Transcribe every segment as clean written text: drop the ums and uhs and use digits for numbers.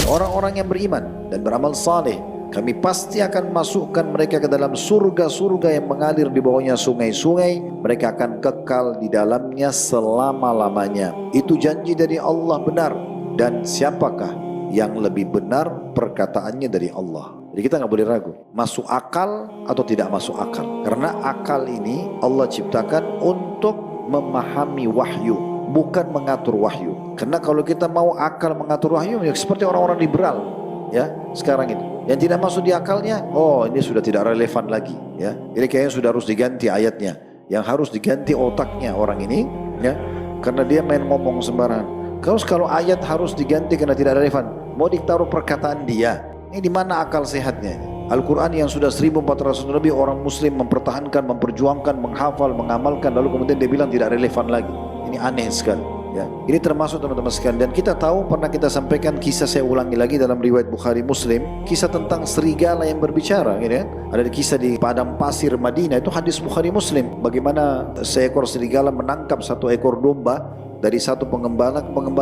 orang-orang yang beriman dan beramal saleh, kami pasti akan masukkan mereka ke dalam surga-surga yang mengalir di bawahnya sungai-sungai. Mereka akan kekal di dalamnya selama-lamanya. Itu janji dari Allah benar. Dan siapakah yang lebih benar perkataannya dari Allah? Jadi kita nggak boleh ragu, masuk akal atau tidak masuk akal. Karena akal ini Allah ciptakan untuk memahami wahyu, bukan mengatur wahyu. Karena kalau kita mau akal mengatur wahyu, ya seperti orang-orang liberal, ya sekarang itu, yang tidak masuk di akalnya, oh ini sudah tidak relevan lagi, ya. Jadi kayaknya sudah harus diganti ayatnya, yang harus diganti otaknya orang ini, ya, karena dia main ngomong sembarangan. Kalau ayat harus diganti karena tidak relevan, mau ditaruh perkataan dia. Ini di mana akal sehatnya? Al-Quran yang sudah 1400 lebih orang muslim mempertahankan, memperjuangkan, menghafal, mengamalkan, lalu kemudian dia bilang tidak relevan lagi. Ini aneh sekali, ya. Ini termasuk teman-teman sekalian. Dan kita tahu, pernah kita sampaikan kisah, saya ulangi lagi dalam riwayat Bukhari Muslim, kisah tentang serigala yang berbicara, gitu kan? Ada kisah di padang pasir Madinah, itu hadis Bukhari Muslim, bagaimana seekor serigala menangkap satu ekor domba dari satu pengembala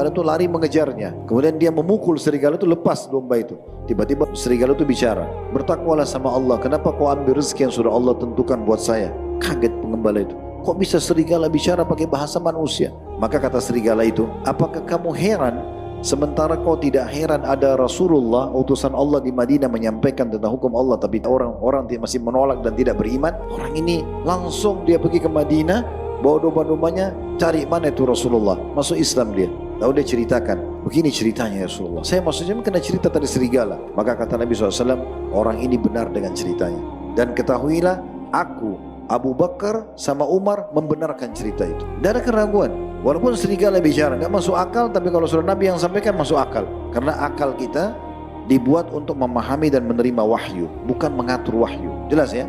itu lari mengejarnya. Kemudian dia memukul serigala itu, lepas domba itu. Tiba-tiba serigala itu bicara, bertakwalah sama Allah, kenapa kau ambil rezeki yang sudah Allah tentukan buat saya? Kaget pengembala itu, kok bisa serigala bicara pakai bahasa manusia? Maka kata serigala itu, apakah kamu heran sementara kau tidak heran ada Rasulullah utusan Allah di Madinah menyampaikan tentang hukum Allah, tapi orang-orang masih menolak dan tidak beriman? Orang ini langsung dia pergi ke Madinah, bawa domba-dombanya, cari mana itu Rasulullah, masuk Islam dia. Lalu dia ceritakan, begini ceritanya ya Rasulullah, saya maksudnya kena cerita tadi serigala. Maka kata Nabi SAW, orang ini benar dengan ceritanya. Dan ketahuilah, aku, Abu Bakar sama Umar membenarkan cerita itu. Tidak ada keraguan. Walaupun serigala bicara, tidak masuk akal, tapi kalau sudah Nabi yang sampaikan masuk akal. Karena akal kita dibuat untuk memahami dan menerima wahyu, bukan mengatur wahyu. Jelas ya?